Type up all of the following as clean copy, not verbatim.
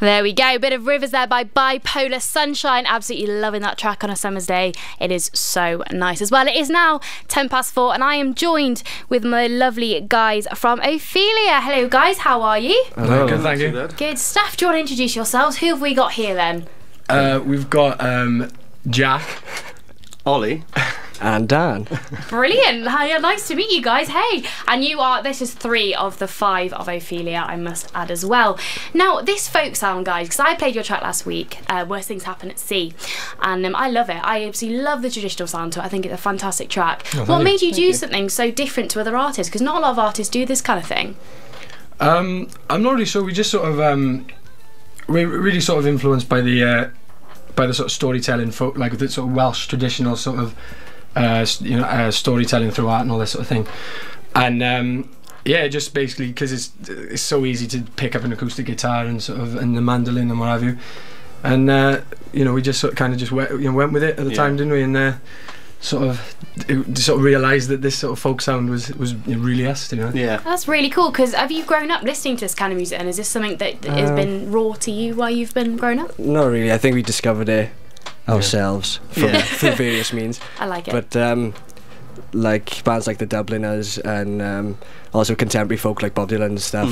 There we go, bit of Rivers there by Bipolar Sunshine. Absolutely loving that track on a summer's day. It is so nice as well. It is now 4:10 and I am joined with my lovely guys from Ofelia. Hello guys, how are you? Hello. Good, thank you. Good stuff. Do you want to introduce yourselves? Who have we got here then? We've got Jack, Ollie, and Dan. Brilliant. Hi, nice to meet you guys. Hey, and you are, this is 3 of the 5 of Ofelia, I must add as well. Now, this folk sound, guys, because I played your track last week, Worst Things Happen at Sea, and I love it. I absolutely love the traditional sound to it. I think it's a fantastic track. What made you do something so different to other artists? Because not a lot of artists do this kind of thing. I'm not really sure. We just sort of we're really sort of influenced by the sort of storytelling, folk, like the sort of Welsh traditional sort of storytelling through art and all this sort of thing. And yeah, just basically because it's so easy to pick up an acoustic guitar and sort of and the mandolin and what have you. And we just sort of kind of just went with it at the time, didn't we? And sort of realised that this sort of folk sound was really us, you know. Yeah, that's really cool. Because have you grown up listening to this kind of music, and is this something that has been raw to you while you've been growing up? Not really. I think we discovered it ourselves through various means. I like it. But like bands like the Dubliners and also contemporary folk like Bob Dylan and stuff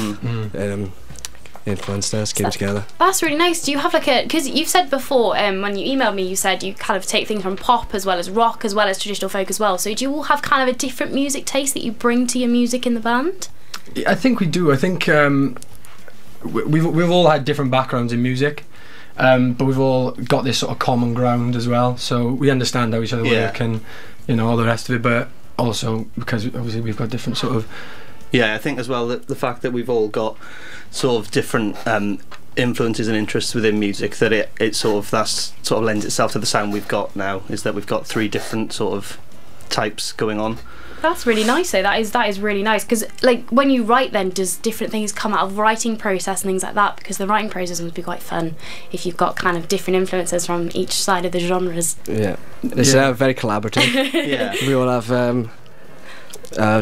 influenced us, came together. That's really nice. Do you have like a, because you've said before when you emailed me, you said you kind of take things from pop as well as rock as well as traditional folk as well, so do you all have kind of a different music taste that you bring to your music in the band? I think we do. I think we've all had different backgrounds in music, but we've all got this sort of common ground as well, so we understand how each other work and all the rest of it, but also because obviously we've got different sort of I think as well that the fact that we've all got sort of different influences and interests within music, that it sort of lends itself to the sound we've got now, is that we've got 3 different sort of types going on. That's really nice though. That is really nice, because like when you write, then does different things come out of writing process and things like that? Because the writing process must be quite fun if you've got kind of different influences from each side of the genres. Yeah, it's very collaborative. We all have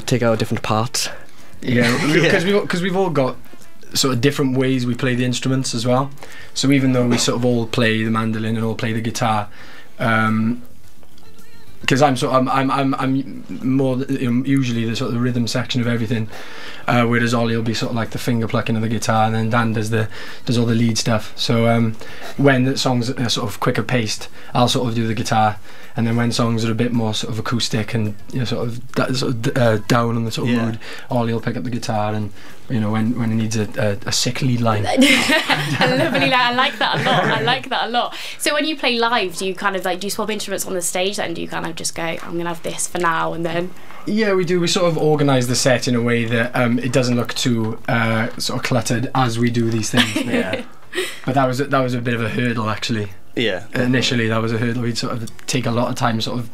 take our different parts. Because we've all got sort of different ways we play the instruments as well. So even though we sort of all play the mandolin and all play the guitar, because I'm more usually the sort of the rhythm section of everything, whereas Ollie will be sort of like the finger plucking of the guitar, and then Dan does all the lead stuff. So when the songs are sort of quicker paced, I'll sort of do the guitar, and then when songs are a bit more sort of acoustic and down on the sort of mood, Ollie will pick up the guitar, and when he needs a sick lead line. I like that a lot. I like that a lot. So when you play live, do you kind of like, do you swap instruments on the stage then? Do you kind of just go, I'm gonna have this for now and then? Yeah, we do. We sort of organise the set in a way that it doesn't look too sort of cluttered as we do these things. But that was a bit of a hurdle actually. Yeah. Initially, that was a hurdle. We'd sort of take a lot of time, sort of,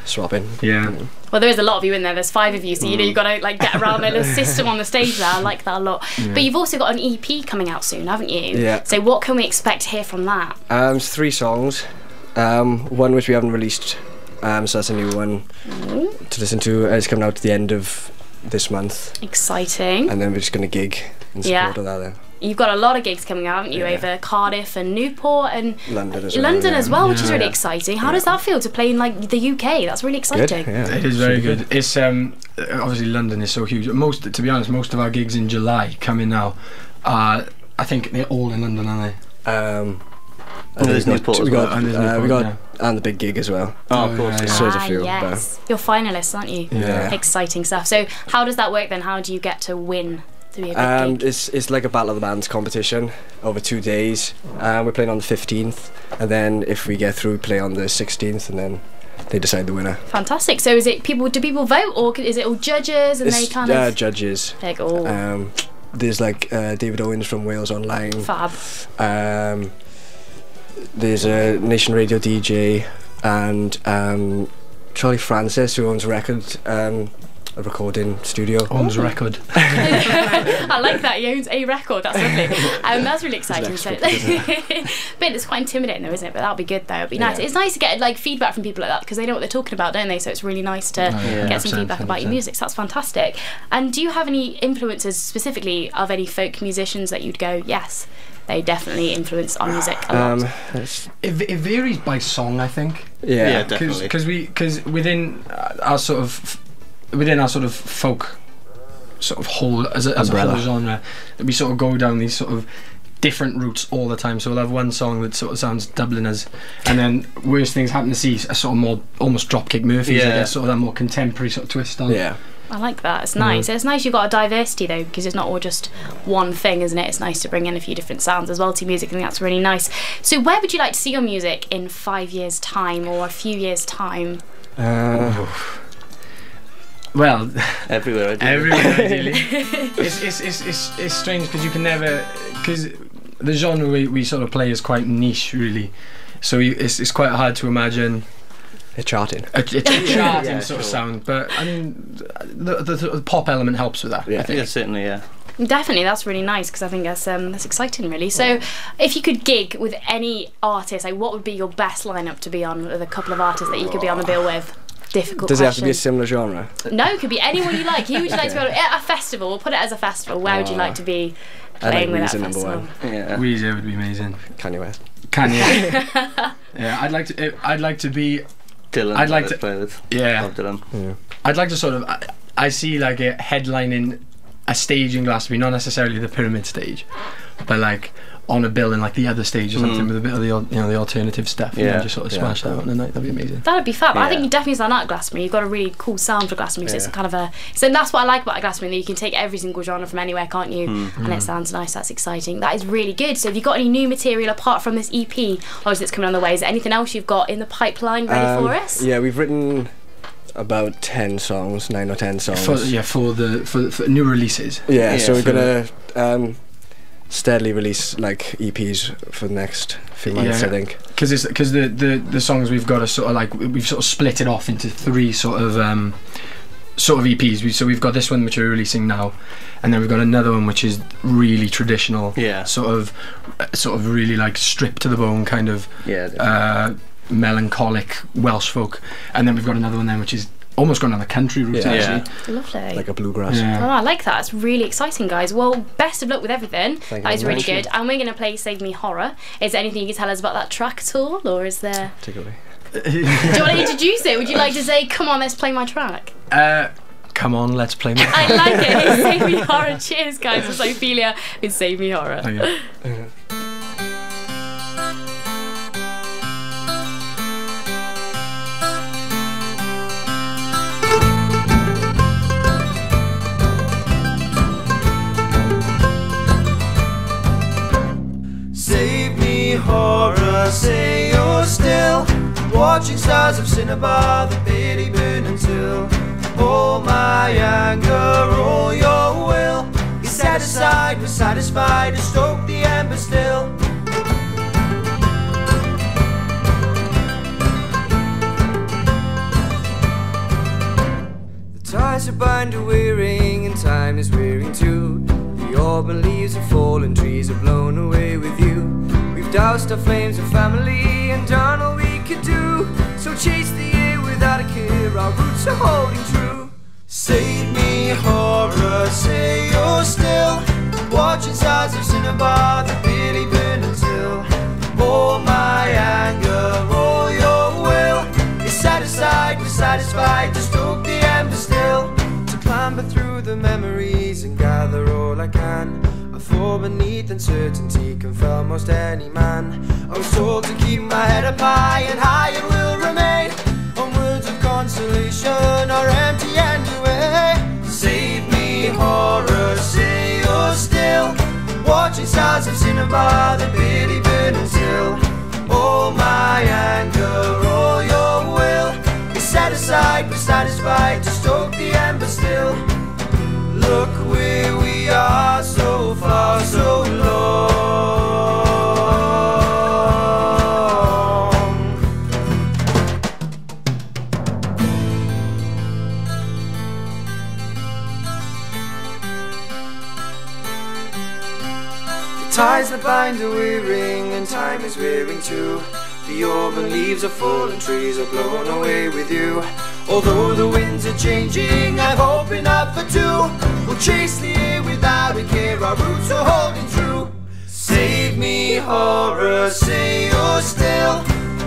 swapping. Yeah. Well, there is a lot of you in there. There's 5 of you, so you've got to like get around the little system on the stage there. I like that a lot. Yeah. But you've also got an EP coming out soon, haven't you? Yeah. So what can we expect to hear from that? It's 3 songs. One which we haven't released, so that's a new one to listen to. It's coming out at the end of this month. Exciting. And then we're just going to gig in support of that then. You've got a lot of gigs coming out, haven't you, over Cardiff and Newport and London as well, which is really exciting. How does that feel to play in like the UK? That's really exciting. Good, It is very good. It's obviously London is so huge. To be honest, most of our gigs in July coming now, I think they're all in London, aren't they? There's Newport as well. And the big gig as well. Oh, of course. So there's a few. Yes. You're finalists, aren't you? Yeah. Exciting stuff. So how does that work then? How do you get to win? It's like a Battle of the Bands competition over 2 days. We're playing on the 15th, and then if we get through, we play on the 16th, and then they decide the winner. Fantastic. So is it do people vote, or is it all judges and they kind of judges? Like all. There's like David Owens from Wales Online. Fab. There's a Nation Radio DJ and Charlie Francis, who owns a recording studio. Owns a record. I like that. He owns a record. That's lovely. That's really exciting. So, but it's quite intimidating though, isn't it? But that'll be good though. It'll be nice. It's nice to get like feedback from people like that, because they know what they're talking about, don't they? So it's really nice to get some feedback about your music. So that's fantastic. And do you have any influences specifically of any folk musicians that you'd go, yes, they definitely influence our music a lot. It varies by song, I think. Yeah, definitely. Because within our sort of folk sort of whole as a whole genre, we sort of go down these sort of different routes all the time. So we'll have one song that sort of sounds Dubliners, and then Worst Things Happen to See a sort of more almost Dropkick Murphys, I guess, sort of that more contemporary sort of twist on. Yeah. I like that. It's nice. It's nice you've got a diversity though, because it's not all just one thing, isn't it? It's nice to bring in a few different sounds as well to music. I think that's really nice. So where would you like to see your music in 5 years' time or a few years' time? Well, everywhere ideally. Everywhere ideally. It's strange because you can never, because the genre we sort of play is quite niche really, so it's quite hard to imagine a charting charting sort of sound. But I mean, the pop element helps with that. Yeah, I think. Yeah, certainly, yeah. Definitely, that's really nice because I think that's exciting, really. So, if you could gig with any artist, like what would be your best lineup to be on with a couple of artists that you could be on the bill with? Difficult Does question. it have to be a similar genre? No, it could be anyone you like. Who would you like to be on at a festival? We'll put it as a festival. Where would you like to be playing with at a festival? Yeah. Weezer would be amazing. Kanye West. Yeah, I'd like to be Dylan. I'd like to play with. Yeah. Love Dylan. Yeah. I'd like to sort of. I see like a headlining a stage in Glastonbury, not necessarily the Pyramid stage, but like on a bill in like the other stage or something with a bit of the the alternative stuff. And then just sort of smash that on a night. That'd be amazing. That'd be fab. Yeah. I think you definitely stand out at Glastonbury. You've got a really cool sound for Glastonbury. So it's kind of a. So that's what I like about Glastonbury. That you can take every single genre from anywhere, can't you? And it sounds nice. That's exciting. That is really good. So have you got any new material apart from this EP? Obviously, it's coming on the way. Is there anything else you've got in the pipeline ready for us? Yeah, we've written about 10 songs, 9 or 10 songs. For new releases. Yeah, so we're gonna steadily release like EPs for the next few months, I think. Because the songs we've got are sort of like we've sort of split it off into 3 sort of EPs. So we've got this one which we're releasing now, and then we've got another one which is really traditional, sort of really like stripped to the bone kind of melancholic Welsh folk, and then we've got another one then which is almost gone on the country route actually. Lovely. Like a bluegrass. Oh, I like that. It's really exciting, guys. Well, best of luck with everything. Thank that you is very really much. good. And we're going to play Save Me Horror. Is there anything you can tell us about that track at all, or is there? Take it away. Do you want to introduce it? Would you like to say, "Come on, let's play my track"? Come on, let's play. I like it. It's Save Me Horror. Cheers, guys. It's Ofelia with Save Me Horror. Oh, yeah. Save me, horror, say you're still watching stars of cinnabar, the bitty burn until all my anger, all your will is set aside, we're satisfied to stoke the ember still. The ties are bind are wearing and time is wearing too. The auburn leaves are fallen, trees are blown away with you. We've doused our flames of family and done all we could do. So chase the air without a care, our roots are holding true. Save me, horror, say you're still watching stars of cinnabar, the bitty burn until all my anger, all your will is set aside, we're satisfied to stoke the ember still. To clamber through the memories and gather all I can, for beneath uncertainty can fell most any man. I was told to keep my head up high, and high it will remain. On words of consolation are empty anyway. Save me, horror, say you're still watching stars of cinnabar, the bitty burn until all my anger, all your will is set aside, we're satisfied to stoke the ember still. Look where we are, so far, so long. The ties that bind are wearing and time is wearing too. The auburn leaves are fallen, trees are blown away with you. Although the winds are changing, I'm hoping up for two. We'll chase the air without a care, our roots are holding true. Save me, horror, say you're still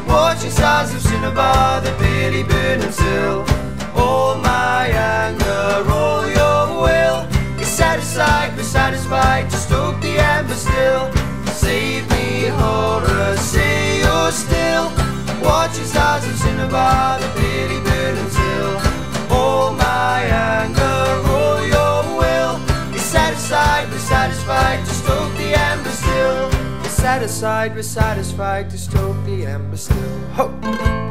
watching stars of cinnabar that barely burn until all my anger, all your will is set aside, we're satisfied to stoke the ember still. Save me, horror, say you're still watching stars of cinnabar that barely burn until all my anger, all your will is set aside, we're satisfied to stoke the ember still. We're satisfied to stoke the ember still. Ho!